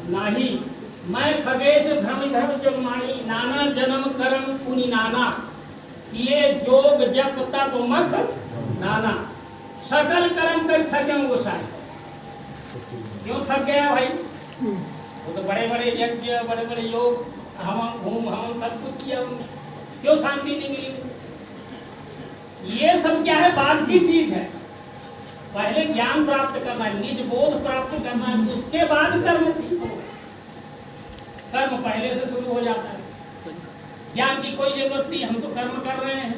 नाही मैं खगेश भ्रम धर्म जगमाणी नाना जन्म कर्म पुनि नाना किए जोग जप तप मख नाना सकल कर्म कर थके गोसाई। क्यों थक गया भाई? वो तो बड़े बड़े यज्ञ बड़े बड़े योग हम सब कुछ किया, क्यों शांति नहीं मिली? ये सब क्या है? बाद की चीज है। पहले ज्ञान प्राप्त करना है, निज बोध प्राप्त करना है, उसके बाद कर्म सीखो। कर्म पहले से शुरू हो जाता है। ज्ञान की कोई जरूरत नहीं, हम तो कर्म कर रहे हैं।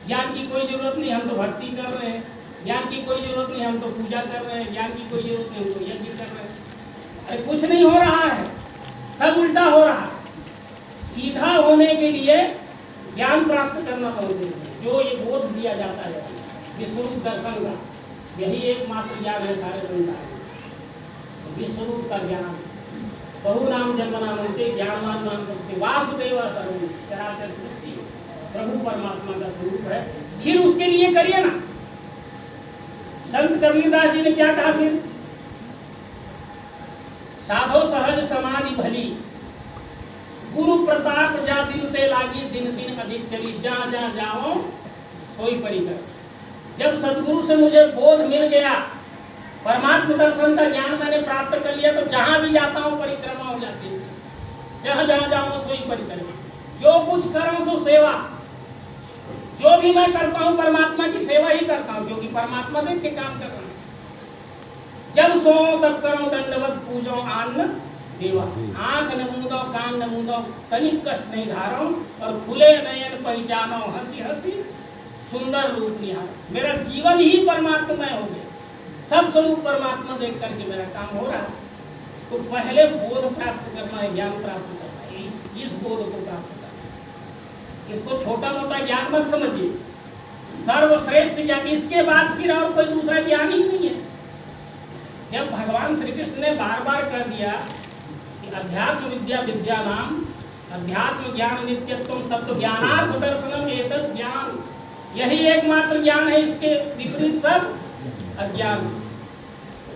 ज्ञान की कोई जरूरत नहीं, हम तो भक्ति कर रहे हैं। ज्ञान की कोई जरूरत नहीं, हम तो पूजा कर रहे हैं। ज्ञान की कोई जरूरत नहीं, हम तो यज्ञ कर रहे हैं। अरे कुछ नहीं हो रहा है, सब उल्टा हो रहा है। सीधा होने के लिए ज्ञान प्राप्त करना बहुत जरूरी है। जो ये बोध दिया जाता है विश्वरूप दर्शन का, यही एकमात्र ज्ञान है सारे संसार में। विश्वरूप का ज्ञान, बहु नाम जन्म नाम उसके ज्ञानवान नाम करते वासुदेव सर्वम चराचर सृष्टि प्रभु परमात्मा का स्वरूप है। फिर उसके लिए करिए ना। संत कबीरदास जी ने क्या कहा? फिर साधो सहज समाधि भली गुरु प्रताप जा दिन ते लागी दिन दिन अधिक चली जहाँ जहाँ जाओ सोई परिकर। जब सदगुरु से मुझे बोध मिल गया, परमात्मा दर्शन का ज्ञान मैंने प्राप्त कर लिया, तो जहां भी जाता हूं परिक्रमा हो जाती है। जहां जहां जाऊं सोई परिक्रमा, जो कुछ करूं सो सेवा। जो भी मैं करता हूं परमात्मा की सेवा ही करता हूं, क्योंकि परमात्मा देख के काम कर रहा हूं। जब सो तब करो दंडवत पूजो आन्न देवा। आंख न मूंदो कान न मूंदो तनिक कष्ट नहीं धारो, और खुले नयन पहचानो हंसी हंसी सुंदर रूप निहारो। मेरा जीवन ही परमात्मा हो गया, सब स्वरूप परमात्मा देख करके मेरा काम हो रहा है। तो पहले बोध प्राप्त करना है, ज्ञान प्राप्त करना है। इस बोध को प्राप्त करना है। इसको छोटा मोटा ज्ञान मत समझिए, सर्वश्रेष्ठ ज्ञान। इसके बाद फिर और कोई दूसरा ज्ञान ही नहीं है। जब भगवान श्री कृष्ण ने बार बार कर दिया कि अध्यात्म विद्या विद्या नाम अध्यात्म ज्ञान नित्यत्व तत्व ज्ञानार्थ दर्शनम एतत् ज्ञान, यही एकमात्र ज्ञान है, इसके विपरीत सब अज्ञान।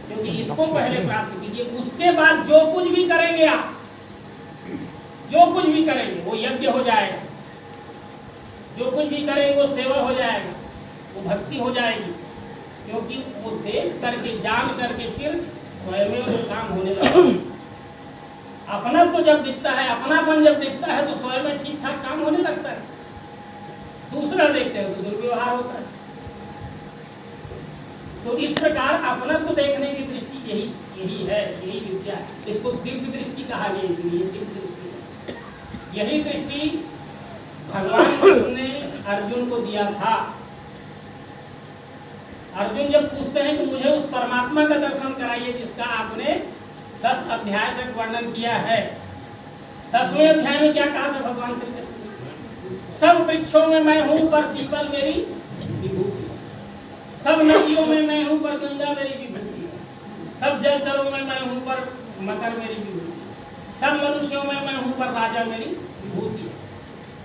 क्योंकि इसको पहले प्राप्त कीजिए, उसके बाद जो कुछ भी करेंगे आप, जो कुछ भी करेंगे वो यज्ञ हो जाएगा, जो कुछ भी करेंगे वो सेवा हो जाएगा, वो भक्ति हो जाएगी। क्योंकि वो देख करके जान करके फिर स्वयं वो काम होने लगता है। अपना तो जब दिखता है, अपनापन जब दिखता है, तो स्वयं ठीक ठाक काम होने लगता है। दूसरा देखते हैं तो दुर्व्यवहार होता है। तो इस प्रकार अपना को देखने की दृष्टि यही है, यही विद्या है। इसको दिव्य दृष्टि कहा गया, इसलिए दिव्य दृष्टि। यही दृष्टि भगवान कृष्ण ने अर्जुन को दिया था। अर्जुन जब पूछते हैं कि मुझे उस परमात्मा का दर्शन कराइए जिसका आपने 10 अध्याय तक वर्णन किया है। 10वें अध्याय में क्या कहा था भगवान श्री कृष्ण ने? सब वृक्षों में मैं हूं पर पीपल मेरी विभूति, सब नदियों में मैं हूं पर गंगा मेरी विभूति, सब जलचरों में मैं हूं पर मकर मेरी विभूति, सब मनुष्यों में मैं हूं पर राजा मेरी विभूति।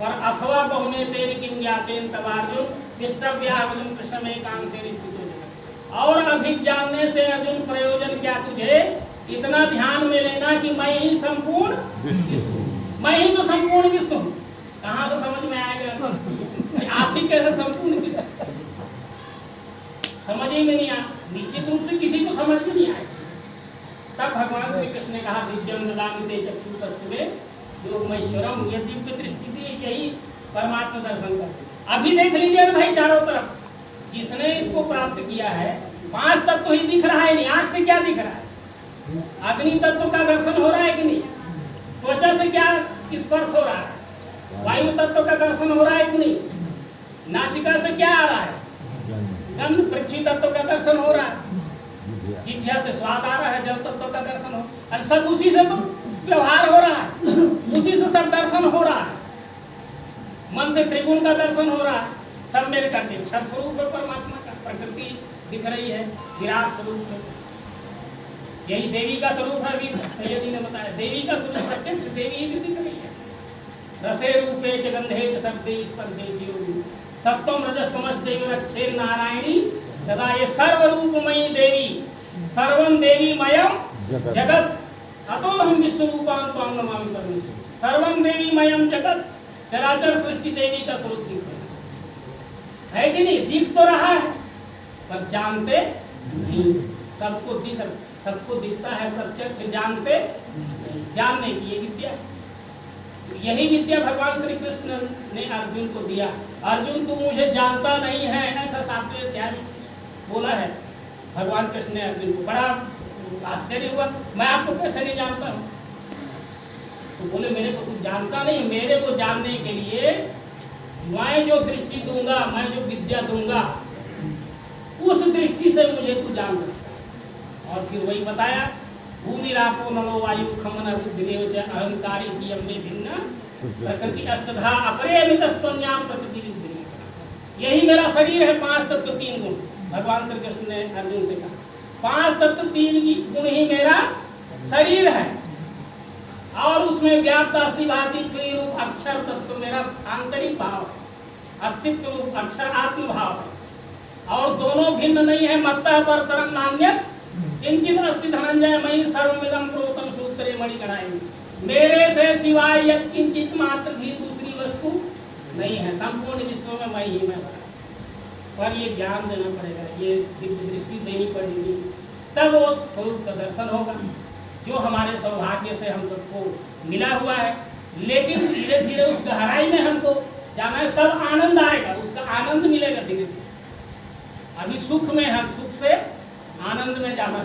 पर अथवा बहुने तेरे किम ज्ञातेन तवार्जुन विष्टव्याहवनं प्रसमे कांसे स्थितो। और अधिक जानने से अर्जुन प्रयोजन क्या तुझे? इतना ध्यान में लेना कि मैं ही संपूर्ण विश्व हूं, मैं ही तो संपूर्ण विश्व हूं। कहां से समझ में आएगा? आप ही कैसे संपूर्ण विश्व? समझ ही में नहीं आया, निश्चित रूप से किसी को समझ में नहीं आएगा। तब भगवान श्री कृष्ण ने कहा दिव्यं ददामि ते चक्षुषस्वे योगमैश्वरम। ये दिव्य दृष्टि थी, यही परमात्मा दर्शन का। अभी देख लीजिए ना भाई चारों तरफ, जिसने इसको प्राप्त किया है 5 तत्व ही दिख रहा है। नहीं, आंख से क्या दिख रहा है? अग्नि तत्व का दर्शन हो रहा है कि नहीं? त्वचा से क्या स्पर्श हो रहा है? वायु तत्व का दर्शन हो रहा है कि नहीं? नासिका से क्या आ रहा है? गंध। पृथ्वी तत्व का दर्शन हो रहा है, जिह्वा से स्वाद आ रहा है, जल तत्व का दर्शन हो, और सब उसी से तो व्यवहार हो रहा है, उसी से सब दर्शन हो रहा है। मन से त्रिगुण का दर्शन हो रहा है, सब मेरे करते। क्षर स्वरूप है परमात्मा का, प्रकृति दिख रही है, विराट स्वरूप है, यही देवी का स्वरूप है। अभी यदि ने बताया देवी का स्वरूप प्रत्यक्ष देवी ही दिख रही है। रसे रूपे च गंधे च शब्दे स्पर्शे जीव सप्तम रजस्तमश्चैव रक्षेर नारायणी सदा। ये सर्वरूपमयी देवी, सर्वम देवीमयम जगत, अतो हम विश्वरूपां त्वां नमामि परमेश्वरी। सर्वं देवीमयं जगत, चराचर सृष्टि देवी का स्वरूप दिख रहा है कि नहीं? दिख तो रहा है पर जानते नहीं। सबको दिखता है प्रत्यक्ष, जानते नहीं। जानने की ये विद्या, यही विद्या भगवान श्री कृष्ण ने अर्जुन को दिया। अर्जुन तू मुझे जानता नहीं है, ऐसा 7वें अध्याय में बोला है भगवान कृष्ण ने अर्जुन को। बड़ा आश्चर्य हुआ, मैं आपको कैसे नहीं जानता हूँ? तो बोले मेरे को तू जानता नहीं, मेरे को जानने के लिए मैं जो दृष्टि दूंगा, मैं जो विद्या दूंगा, उस दृष्टि से मुझे तू जान सकता है। और फिर वही बताया, भूमि रापो नलो वायु खमन बुद्धिदेव च अहंकारी इति अम्मे भिन्न प्रकृति अष्टधा अपरे अमितस्त्वन्याम प्रकृति विद्धिः। यही मेरा शरीर है, 5 तत्व 3 गुण। भगवान श्री कृष्ण ने अर्जुन से कहा 5 तत्व 3 गुण ही मेरा शरीर है, और उसमें व्याप्त अस्थि भाति क्रिय रूप अक्षर तत्व मेरा आंतरिक भाव है, अस्तित्व रूप अक्षर आत्म भाव है, और दोनों भिन्न नहीं है। मत्तः परतरं नान्यत् किंचित अस्ति धनंजय मयि सर्वमिदं प्रोतम सूत्रे मणिकणाय। मेरे से सिवाय यत् किंचित मात्र भी दूसरी वस्तु नहीं है, संपूर्ण विश्व में मैं ही मैं बना। पर ये ज्ञान देना पड़ेगा, ये दृष्टि देनी पड़ेगी, तब वो स्वरूप का दर्शन होगा जो हमारे सौभाग्य से हम सबको मिला हुआ है। लेकिन धीरे धीरे उस गहराई में हमको जाना है, तब आनंद आएगा, उसका आनंद मिलेगा धीरे धीरे। अभी सुख में हम सुख से आनंद में जाना।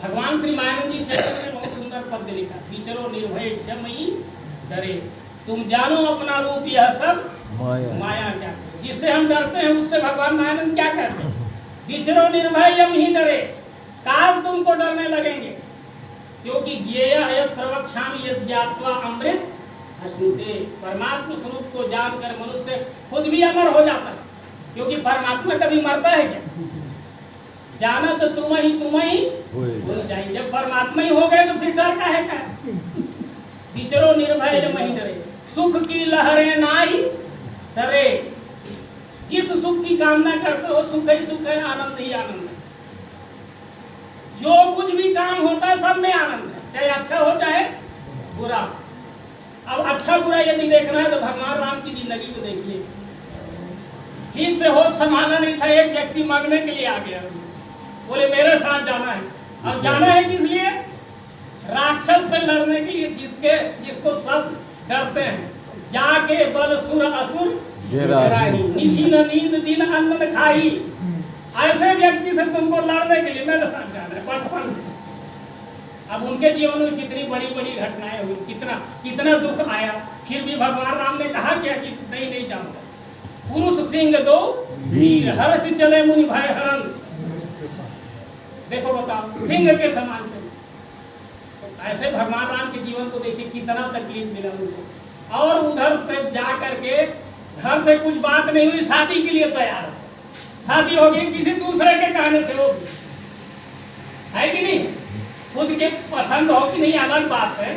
भगवान श्री मायानंद जी चैतन्य ने बहुत सुंदर पद लिखा, विचरो निर्भय जमई डरे, तुम जानो अपना रूप यह सब माया क्या है। जिससे हम डरते हैं उससे भगवान मायानंद क्या कहते हैं? विचरो निर्भय यम ही डरे, काल तुमको डरने लगेंगे, क्योंकि ज्ञेयः यत् प्रवक्ष्यामि यत् ज्ञात्वा अमृत अश्नुते। परमात्मा स्वरूप को जानकर मनुष्य खुद भी अमर हो जाता है, क्योंकि परमात्मा कभी मरता है क्या? जाना तो तुम ही हो जाए। जब परमात्मा ही हो गए तो फिर डर का है क्या? विचरो निर्भय नहीं डरे, सुख की लहरें नाई डरे। जिस सुख की कामना करते हो सुख ही सुख है, आनंद ही आनंद है। जो कुछ भी काम होता है सब में आनंद है, चाहे अच्छा हो चाहे बुरा। अब अच्छा बुरा यदि देखना है तो भगवान राम की जिंदगी को देखिए। ठीक से होश संभाला नहीं था, एक व्यक्ति मांगने के लिए आ गया, बोले मेरे साथ जाना है। अब जाना है किस लिए? राक्षस से लड़ने के लिए, जिसको सब डरते हैं। जाके बल सुर असुर गिराही, निशी न नींद दिन अन्न न खाई। ऐसे व्यक्ति से तुमको लड़ने के लिए मेरे साथ जाना है, बचपन। अब उनके जीवन में कितनी बड़ी बड़ी घटनाएं हुई, कितना दुख आया, फिर भी भगवान राम ने कहा क्या कि नहीं जाऊंगा। पुरुष सिंह दो वीर, हर्ष चले मुनि भय हरण। देखो बताओ, सिंह के समान से। तो ऐसे भगवान राम के जीवन को देखिए, कितना तकलीफ मिला उनको। और उधर से जा करके घर से कुछ बात नहीं हुई, शादी के लिए तैयार हो। शादी हो गई किसी दूसरे के कहने से, होगी है कि नहीं? खुद के पसंद हो कि नहीं अलग बात है,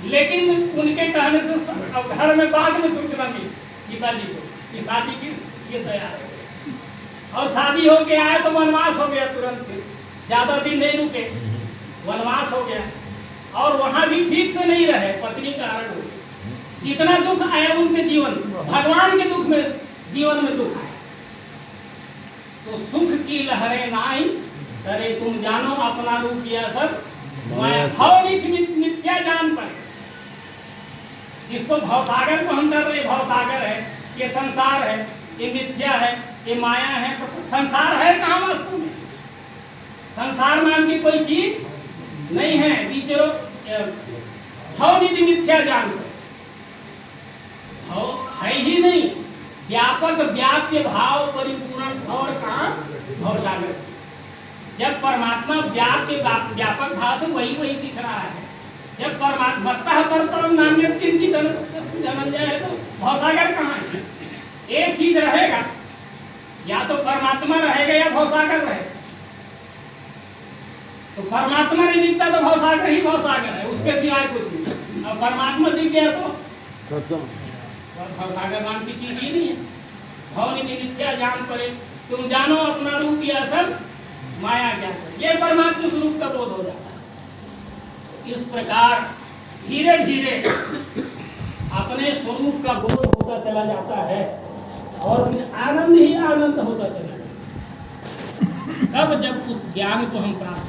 लेकिन उनके कहने से घर में बाद में सूचना मिली पिताजी को कि शादी की ये तैयार है। और शादी हो के आए तो वनवास हो गया तुरंत, ज्यादा दिन नहीं रुके, वनवास हो गया। और वहां भी ठीक से नहीं रहे, पत्नी का हरण हो गया। इतना दुख आया उनके जीवन, भगवान के दुख में जीवन में दुख आया। तो सुख की लहरें नाई डरे, तुम जानो अपना रूप यह सब मिथ्या जान पर। जिसको भवसागर को हम डर रहे, भवसागर है, ये संसार है, ये मिथ्या है, ये माया है। संसार है कहाँ वस्तु में? संसार नाम की कोई चीज नहीं है। विचरो मिथ्या जान पर, है ही नहीं। व्यापक व्याप्य भाव परिपूर्ण और कहाँ? भवसागर। जब परमात्मा व्यापक भाव से वही दिख रहा है। जब परमात्मा परतरम नान्यत् किंचित् धनंजय है तो भवसागर कहाँ है? एक चीज रहेगा, या तो परमात्मा रहेगा या भवसागर रहेगा। तो परमात्मा नहीं दिखता तो भवसागर ही भवसागर है, उसके सिवाय कुछ नहीं। अब परमात्मा दिख गया तो भवसागर नाम की चीज ही नहीं है। भवनिधि मिथ्या जान पड़े, तुम जानो अपना रूप यह सब माया क्या है। ये परमात्मा स्वरूप का बोध हो जाता है। इस प्रकार धीरे धीरे अपने स्वरूप का बोध होता चला जाता है और फिर आनंद ही आनंद होता चला जाता है। कब? जब उस ज्ञान को हम प्राप्त